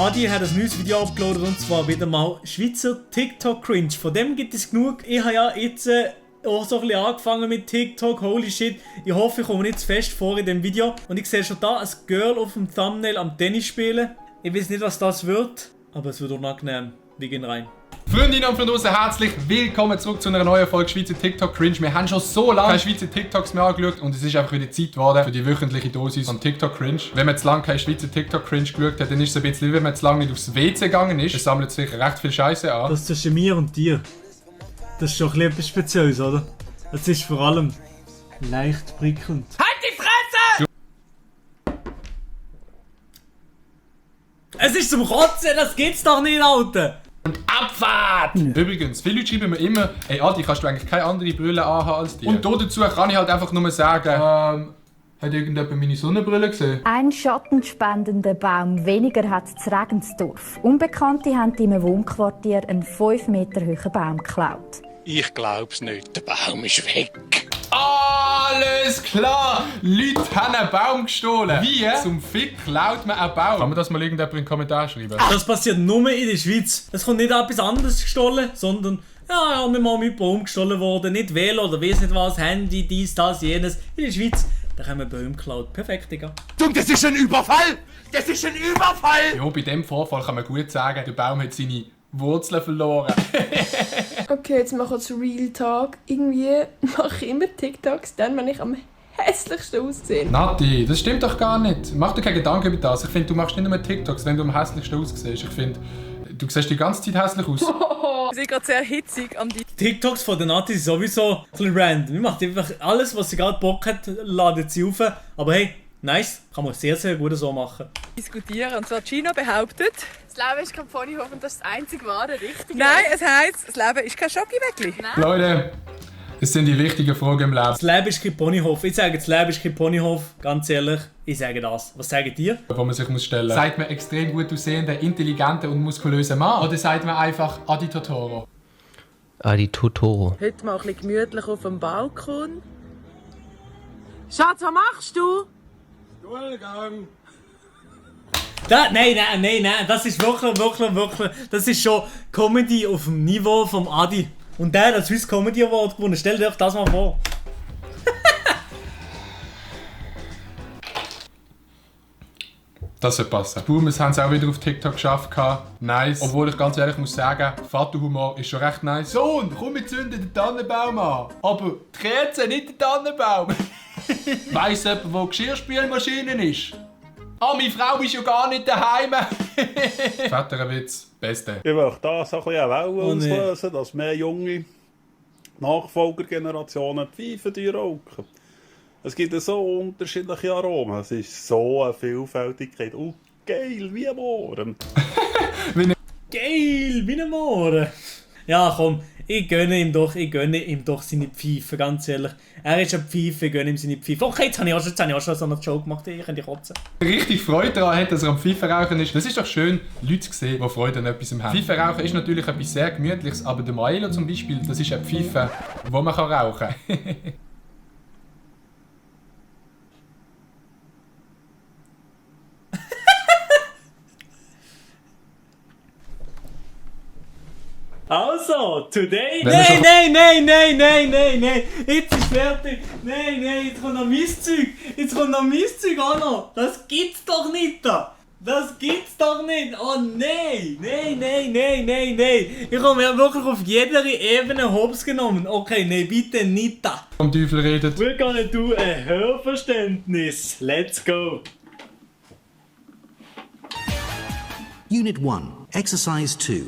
Adi hat ein neues Video abgeladen und zwar wieder mal Schweizer TikTok-Cringe. Von dem gibt es genug. Ich habe ja jetzt auch so ein bisschen angefangen mit TikTok. Holy shit. Ich hoffe, ich komme nicht zu fest vor in dem Video. Und ich sehe schon da ein Girl auf dem Thumbnail am Tennis spielen. Ich weiß nicht, was das wird, aber es wird unangenehm. Wir gehen rein. Freundinnen und Freunde, herzlich willkommen zurück zu einer neuen Folge Schweizer TikTok Cringe. Wir haben schon so lange keine Schweizer TikToks mehr angeschaut und es ist einfach wieder Zeit geworden für die wöchentliche Dosis von TikTok Cringe. Wenn man zu lange keine Schweizer TikTok Cringe geschaut hat, dann ist es ein bisschen wie wenn man zu lange nicht aufs WC gegangen ist. Es sammelt sich recht viel Scheiße an. Das zwischen mir und dir, das ist schon etwas Spezielles, oder? Es ist vor allem leicht prickelnd. Halt die Fresse! Es ist zum Kotzen, das geht's doch nicht, Alter! Und Abfahrt! Übrigens, viele Leute schreiben mir immer, ey Adi, kannst du eigentlich keine andere Brille anhaben als die? Und dazu kann ich halt einfach nur sagen, hat irgendjemand meine Sonnenbrille gesehen? Ein schattenspendender Baum weniger hat zu Regensdorf. Unbekannte haben in einem Wohnquartier einen 5 Meter hohen Baum geklaut. Ich glaub's nicht, der Baum ist weg. Alles klar! Leute haben einen Baum gestohlen. Wie? Zum Fick klaut man einen Baum. Kann man das mal irgendjemand in den Kommentar schreiben? Das passiert nur in der Schweiz. Es kommt nicht etwas anderes gestohlen, sondern ja, wir mal mit Baum gestohlen worden. Nicht wählen oder weiss nicht was, Handy, dies, das, jenes. In der Schweiz, da haben wir Bäume geklaut. Perfekt, Digga. Und das ist ein Überfall! Das ist ein Überfall! Ja, bei dem Vorfall kann man gut sagen, der Baum hat seine Wurzeln verloren. Okay, jetzt machen wir zu Real Talk. Irgendwie mache ich immer TikToks, dann, wenn ich am hässlichsten aussehe. Nati, das stimmt doch gar nicht. Mach dir keine Gedanken über das. Ich finde, du machst nicht nur TikToks, wenn du am hässlichsten aussiehst. Ich finde, du siehst die ganze Zeit hässlich aus. Wir sind gerade sehr hitzig am TikToks von der Nati sind sowieso ein bisschen random. Die macht einfach alles, was sie gerade Bock hat, ladet sie auf. Aber hey, nice, kann man sehr, sehr gut so machen. Diskutieren. Und zwar Gino behauptet... Das Leben ist kein Ponyhof und das ist das einzig wahre Richtige. Nein, es heisst, das Leben ist kein Schokiwäckli. Leute, es sind die wichtigen Fragen im Leben. Das Leben ist kein Ponyhof. Ich sage, das Leben ist kein Ponyhof. Ganz ehrlich, ich sage das. Was sagt ihr? Wo man sich muss stellen muss. Sagt man extrem gut aussehender, intelligenter und muskulöser Mann? Oder sagt man einfach Adi Totoro? Adi Totoro. Heute mal ein bisschen gemütlich auf dem Balkon. Schatz, was machst du? Stuhlgang! Nein, das ist wirklich, das ist schon Comedy auf dem Niveau vom Adi. Und der hat das Swiss Comedy Award gewonnen. Stellt euch das mal vor. Das soll passen. Boom, wir haben es auch wieder auf TikTok geschafft. Nice. Obwohl ich ganz ehrlich muss sagen, Vaterhumor ist schon recht nice. Sohn, komm, wir zünden den Tannenbaum an. Aber die Kerze, nicht den Tannenbaum. Weiss jemand, wo die Geschirrspülmaschine ist? Ah, meine Frau ist ja gar nicht daheim. Väterwitz, Beste. Ich möchte da so ein bisschen eine Welle Oh, nee. auslösen, dass mehr junge Nachfolgergenerationen die Pfeifen rauchen. Es gibt so unterschiedliche Aromen. Es ist so eine Vielfältigkeit. Und geil, wie am Ohren. Geil, wie ein Mohren. Ja, komm, ich gönne ihm doch seine Pfeife, ganz ehrlich. Er ist ein Pfeife, ich gönne ihm seine Pfeife. Okay, jetzt habe ich auch schon so einen Joke gemacht, ich könnte kotzen. Richtig Freude daran hat, dass er am Pfeifenrauchen ist. Das ist doch schön, Leute zu sehen, die Freude an etwas haben. Pfeifenrauchen ist natürlich etwas sehr Gemütliches, aber der Maelo zum Beispiel, das ist eine Pfeife, die man rauchen kann. Also, today... Wenn wir schon- Nein, jetzt ist fertig. Nein, jetzt kommt noch mein Zeug auch noch. Das gibt's doch nicht da. Das gibt's doch nicht. Oh nein. Ich habe ja wirklich auf jeder Ebene Hops genommen. Okay, nein, bitte nicht da. Vom Teufel redet. We're gonna do a Hörverständnis. Let's go. Unit 1, Exercise 2.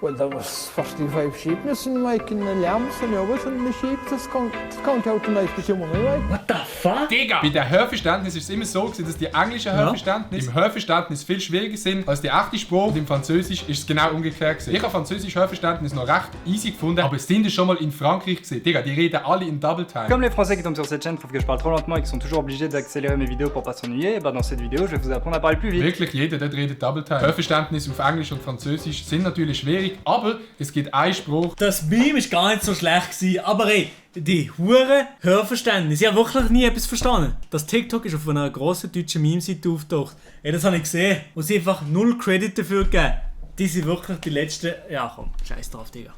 Well, there was 45 sheep making a lamb, and I wasn't the sheep that's count out to make the money, right? What the fuck? Digga! Bei den Hörverständnis ist es immer so gewesen, dass die englischen Hörverständnis im Hörverständnis viel schwieriger sind als die echte Sprache. Und im Französisch ist es genau umgekehrt gewesen. Ich habe Französisch Hörverständnis noch recht easy gefunden, aber sind schon mal in Frankreich gesehen. Digga, die reden alle in Double Time. Comme les Français qui tombent sur cette chaîne trouvent que je parle trop lentement et qui sont toujours obligés d'accélérer mes vidéos pour pas s'ennuyer, bah dans cette vidéo, je vais vous apprendre à parler plus vite. Wirklich jeder, der redet Double Time. Hörverständnis auf Englisch und Französisch sind natürlich schwierig, aber es gibt einen Spruch. Das Meme war gar nicht so schlecht gewesen, aber ey, die hure Hörverständnis. Ich habe wirklich nie etwas verstanden. Das TikTok ist auf einer grossen deutschen Meme-Seite auftaucht. Ja, das habe ich gesehen. Und sie einfach null Credit dafür gegeben. Die sind wirklich die letzten... Ja komm, scheiß drauf, Digga.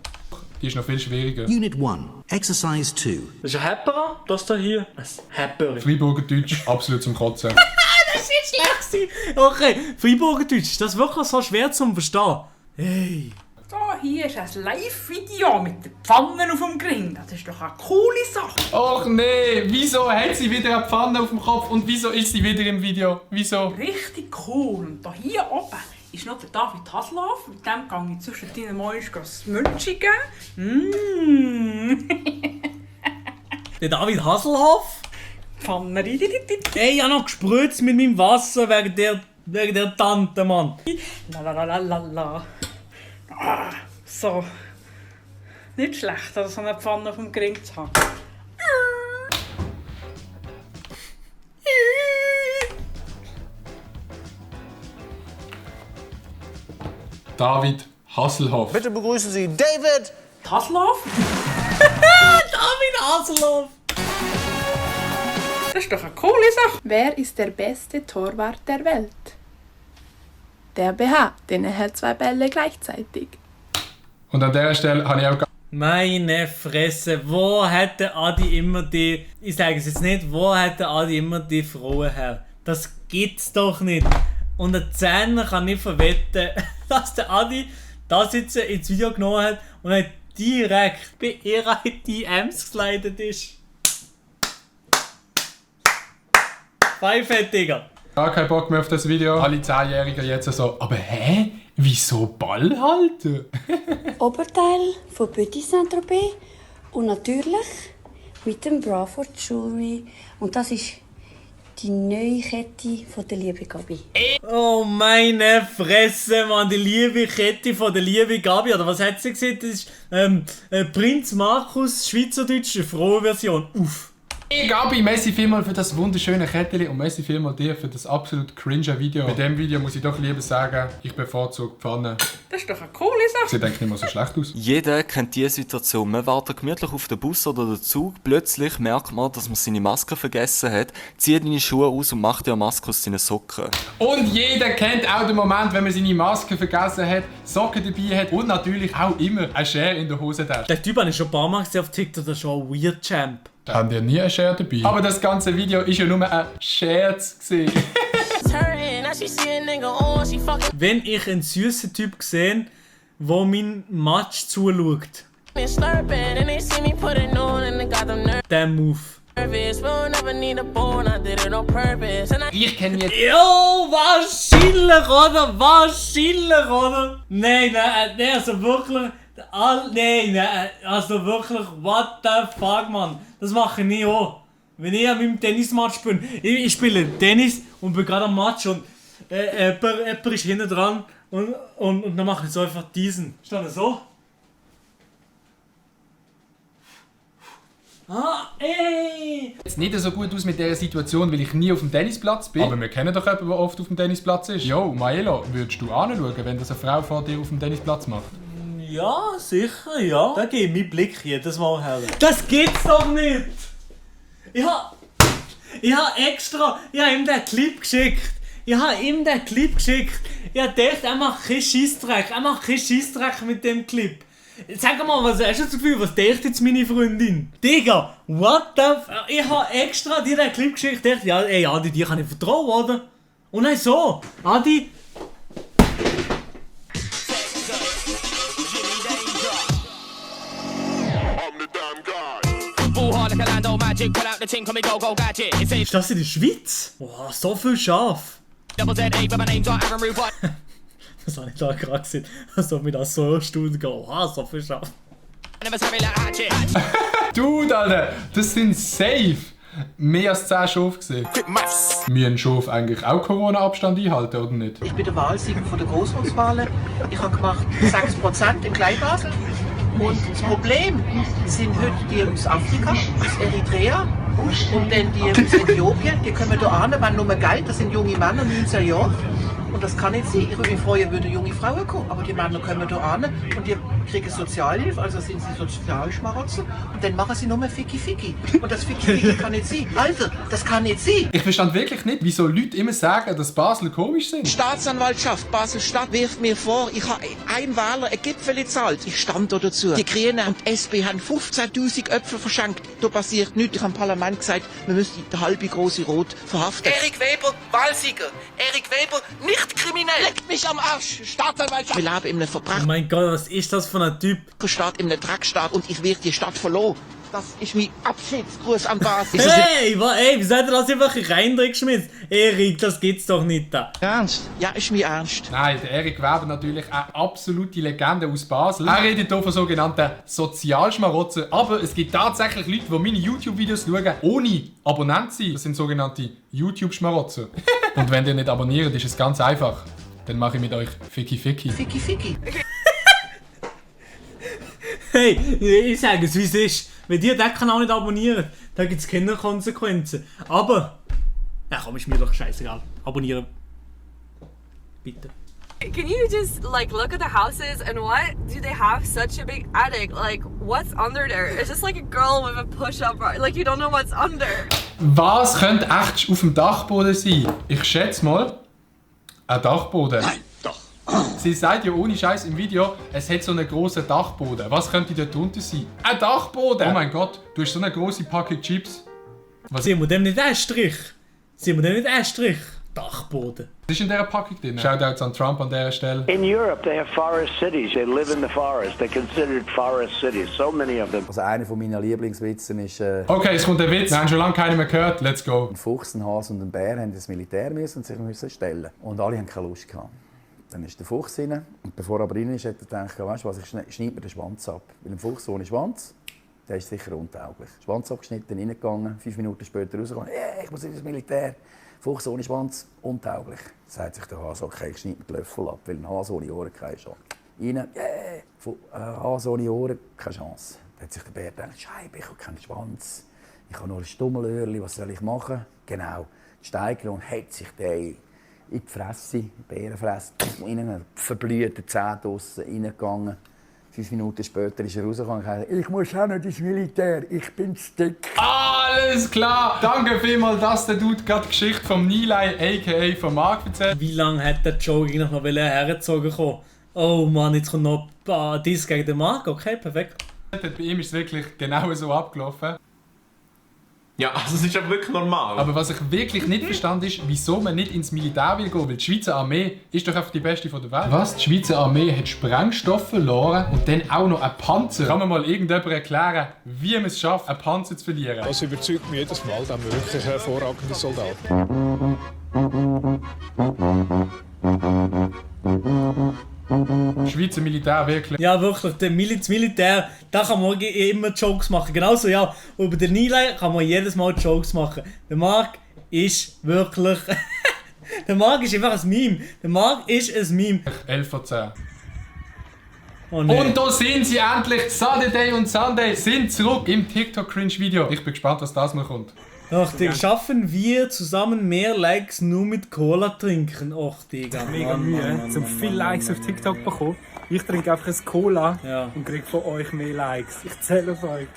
Die ist noch viel schwieriger. Unit 1, Exercise 2. Das ist ein Hepperer, das da hier. Ein Hepper. Freiburger Deutsch, absolut zum Kotzen. Das ist nicht schlecht gewesen. Okay, Freiburger Deutsch, ist das wirklich so schwer zu verstehen? Hey. So, hier ist ein Live-Video mit den Pfannen auf dem Grill. Das ist doch eine coole Sache. Och nee, wieso hat sie wieder eine Pfanne auf dem Kopf und wieso ist sie wieder im Video? Wieso? Richtig cool. Und da hier oben ist noch der David Hasselhoff. Mit dem gehe ich zwischen deinen Mäuschen das München geben. Der David Hasselhoff? Pfanne. Ey, ich habe noch gespritzt mit meinem Wasser wegen der Tante, Mann. Lalalala. Ah, so. Nicht schlecht, so eine Pfanne auf dem Grill zu haben. David Hasselhoff. Bitte begrüßen Sie David Hasselhoff? David Hasselhoff! Das ist doch eine coole Sache. Wer ist der beste Torwart der Welt? Der BH, denn er hält 2 Bälle gleichzeitig. Und an dieser Stelle habe ich auch... Meine Fresse, wo hat der Adi immer die... Ich sage es jetzt nicht, wo hat der Adi immer die Frauen her? Das gibt's doch nicht. Und der Zehner kann nicht verwetten, dass der Adi das jetzt ins Video genommen hat und er direkt bei ihrer DMs geslidet ist. Pfeife, Digga. Gar keinen Bock mehr auf das Video. Alle 10-Jährigen jetzt so, aber hä? Wieso Ball halten? Oberteil von Petit Saint-Tropez und natürlich mit dem Bravo Jewelry. Und das ist die neue Kette von der lieben Gabi. Oh meine Fresse, Mann, die liebe Kette von der lieben Gabi. Oder was hat sie gesagt? Das ist Prinz Markus, schweizerdeutsche Frauenversion. Uff. Hey Gabi, merci vielmal für das wunderschöne Kettchen und merci vielmal dir für das absolut cringe Video. Bei diesem Video muss ich doch lieber sagen, ich bevorzuge Pfanne. Das ist doch eine coole Sache. Sieht eigentlich nicht mehr so schlecht aus. Jeder kennt diese Situation. Man wartet gemütlich auf den Bus oder den Zug. Plötzlich merkt man, dass man seine Maske vergessen hat, zieht seine Schuhe aus und macht die Maske aus seinen Socken. Und jeder kennt auch den Moment, wenn man seine Maske vergessen hat, Socken dabei hat und natürlich auch immer eine Schere in der Hosentasche. Der Typ habe ich schon ein paar Mal gesehen auf TikTok, das ist schon ein Weird Champ. Da haben die nie eine Schere dabei. Aber das ganze Video ist ja nur ein Scherz gewesen. Wenn ich einen süßen Typ sehe, der meinen Match zuschaut. Der Move. Ich kenne jetzt... Jo, wahrscheinlich, oder? Wahrscheinlich, oder? Nein, also wirklich... Nein, also wirklich, what the fuck, Mann. Das mache ich nie auch. Wenn ich an meinem Tennismatch bin, ich spiele Tennis und bin gerade am Match und jemand ist hinten dran und dann mache ich so einfach diesen. Ist das so? Ah, ey! Jetzt nicht so gut aus mit dieser Situation, weil ich nie auf dem Tennisplatz bin. Aber wir kennen doch jemanden, der oft auf dem Tennisplatz ist. Jo, Maelo, würdest du anschauen, wenn das eine Frau vor dir auf dem Tennisplatz macht? Ja, sicher, ja. Da geht mein Blick jedes Mal her. Das gibt's doch nicht! Ich hab ihm den Clip geschickt. Ich hab gedacht, er macht keinen Scheissdreck. Er macht keinen Scheissdreck mit dem Clip. Sag mal, was hast du das Gefühl, was denkt jetzt meine Freundin? Digga, what the f... Ich hab extra dir den Clip geschickt. Ich dachte, ja, ey, Adi, dir kann ich vertrauen, oder? Und dann so, Adi... Ist das in der Schweiz? Boah, so viel Schaf. Das habe ich da gerade gesehen. Also mit das so Stunden gehen. Oha, so viel Schaf. Dude, Alter, das sind safe mehr als 10 Schafe gesehen. Müssen ein Schaf eigentlich auch Corona-Abstand einhalten, oder nicht? Ich bin der Wahlsieger von der Grossratswahlen. Ich habe gemacht 6% in Kleinbasel. Und das Problem sind heute die aus Afrika, aus Eritrea und dann die aus Äthiopien. Die kommen hier an, wenn nur Geld, das sind junge Männer, 19 Jahre. Und das kann nicht sein. Ich würde mich freuen, würden junge Frauen kommen, aber die Männer kommen hier an und die kriegen Sozialhilfe, also sind sie Sozialschmarotzer und dann machen sie nur Ficky-Ficky. Und das Ficky-Ficky kann nicht sein. Alter, das kann nicht sein. Ich verstand wirklich nicht, wieso Leute immer sagen, dass Basel komisch sind. Die Staatsanwaltschaft Basel-Stadt wirft mir vor, ich habe ein Wähler ein Gipfel gezahlt. Ich stand da dazu. Die Grünen und die SP haben 15'000 Äpfel verschenkt. Da passiert nichts. Ich habe im Parlament gesagt, wir müssen den halbe große Rot verhaften. Erik Weber, Wahlsieger. Erik Weber, nicht kriminell. Leckt mich am Arsch. Staatsanwaltschaft. Wir leben in einem Oh mein Gott, was ist das für ein Typ? Staat, in einem Dreckstaat und ich werde die Stadt verloren. Das ist mein Abschiedsgruß an Basel. Hey, wieso hat er das einfach reingeschmissen? Erik, das geht's doch nicht da. Ernst? Ja, ist mir ernst. Nein, der Erik Weber natürlich eine absolute Legende aus Basel. Er redet hier von sogenannten Sozialschmarotzen. Aber es gibt tatsächlich Leute, die meine YouTube-Videos schauen, ohne Abonnent zu sein. Das sind sogenannte YouTube-Schmarotzen. Und wenn ihr nicht abonniert, ist es ganz einfach. Dann mache ich mit euch Ficky-Ficky. Ficky-Ficky. Hey, ich sage es, wie es ist. Wenn ihr den Kanal nicht abonniert, dann gibt es keine Konsequenzen. Aber, ja komm, ist mir doch scheißegal. Abonnieren. Bitte. Can you just like look at the houses and what do they have such a big attic? Like what's under there? It's just like a girl with a push-up bar. Like you don't know what's under. Was könnte echt auf dem Dachboden sein? Ich schätze mal, ein Dachboden. Nein, doch. Sie sagt ja ohne Scheiß im Video, es hat so einen grossen Dachboden. Was könnte dort drunter sein? Ein Dachboden! Oh mein Gott, du hast so eine grosse Packung Chips. Sehen wir dem nicht einen Strich? Dachboden. Was ist in dieser Packung drin? Shoutouts an Trump an dieser Stelle. In Europe they have forest cities. They live in the forest. They're considered forest cities. So many of them. Also einer von meinen Lieblingswitzen ist... Okay, es kommt der Witz. Wir haben schon lange keinen mehr gehört. Let's go. Ein Fuchs, ein Hase und ein Bär haben das Militär müssen und sich müssen stellen. Und alle haben keine Lust gehabt. Dann ist der Fuchs rein. Und bevor er aber rein ist, hat er gedacht, weißt du was, ich schneide mir den Schwanz ab. Weil ein Fuchs ohne Schwanz, der ist sicher untauglich. Schwanz abgeschnitten, reingegangen, 5 Minuten später rausgekommen. Ich muss ins Militär. Fuchs ohne Schwanz, untauglich. Sagt sich der Hase, okay, ich schneide mir den Löffel ab, weil ein Hase ohne Ohren keine Chance. Rein, Hase ohne Ohren, keine Chance. Dann hat sich der Bär gedacht, Scheibe, ich habe keinen Schwanz. Ich habe nur ein Stummelöhrchen, was soll ich machen? Genau, steigern und hat sich der in die Fresse, in die Bärenfresse, in einen verblühten Zähne draussen reingegangen. 5 Minuten später ist er rausgekommen und gesagt, ich muss auch nicht ins Militär, ich bin zu dick. Alles klar! Danke vielmals, dass der Dude gerade die Geschichte vom Nilay a.k.a. von Marc erzählt. Wie lange hat der Joe eigentlich noch hergezogen kommen? Oh Mann, jetzt kommt noch dies gegen den Marc, okay, perfekt. Bei ihm ist es wirklich genau so abgelaufen. Ja, also es ist ja wirklich normal. Aber was ich wirklich nicht verstand ist, wieso man nicht ins Militär will gehen, weil die Schweizer Armee ist doch einfach die beste von der Welt. Was? Die Schweizer Armee hat Sprengstoff verloren und dann auch noch einen Panzer? Kann man mal irgendjemand erklären, wie man es schafft, einen Panzer zu verlieren? Das überzeugt mich jedes Mal, der wirklich hervorragende Soldat. Schweizer Militär wirklich. Ja, wirklich, das Militär, da kann man immer Jokes machen. Genauso, ja, über den Nilay kann man jedes Mal Jokes machen. Der Marc ist wirklich... der Marc ist einfach ein Meme. Der Marc ist ein Meme. 11 von 10. Oh, nee. Und da sind sie endlich! Saturday und Sunday sind zurück im TikTok-Cringe-Video. Ich bin gespannt, was das mal kommt. Ach, Digga, schaffen wir zusammen mehr Likes nur mit Cola trinken? Och, Digga. Mega Mühe, um viele Likes auf TikTok zu bekommen. Ich trinke einfach ein Cola und kriege von euch mehr Likes. Ich zähle auf euch.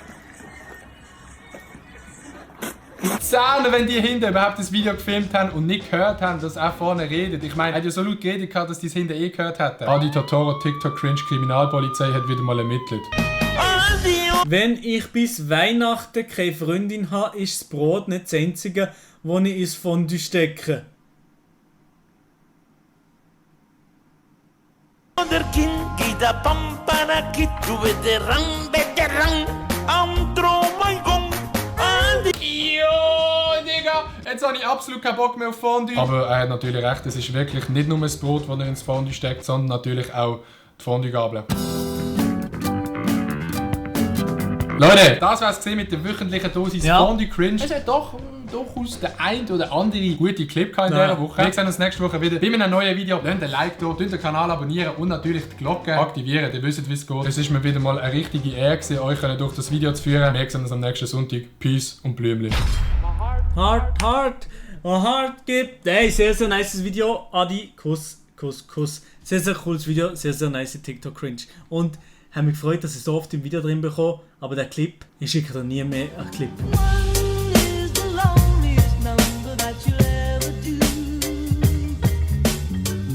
Zähne, wenn die hinten überhaupt das Video gefilmt haben und nicht gehört haben, dass er vorne redet. Ich meine, er hat ja so laut geredet, dass die es hinten gehört hätten. Adi Totoro, TikTok Cringe Kriminalpolizei hat wieder mal ermittelt. Wenn ich bis Weihnachten keine Freundin habe, ist das Brot nicht das einzige, das ich ins Fondue stecke. Jo, Digga, jetzt habe ich absolut keinen Bock mehr auf Fondue. Aber er hat natürlich recht, es ist wirklich nicht nur das Brot, das er ins Fondue steckt, sondern natürlich auch die Fondue-Gabel. Leute, das war's mit der wöchentlichen Dosis Fondue Cringe. Es hat doch durchaus der ein oder andere gute Clip in dieser Woche. Wir sehen uns nächste Woche wieder bei einem neuen Video. Lasst ein Like da, den Kanal abonnieren und natürlich die Glocke aktivieren. Ihr wisst, wie es geht. Es ist mir wieder mal eine richtige Ehre gewesen, euch durch das Video zu führen. Wir sehen uns am nächsten Sonntag. Peace und Blümchen. Heart gibt. Hey, sehr, sehr nice Video. Adi, Kuss. Sehr, sehr cooles Video. Sehr, sehr nice TikTok Cringe. Und Habe mich gefreut, dass ich so oft im Video drin bekomme, aber der Clip, ich schicke dir nie mehr einen Clip.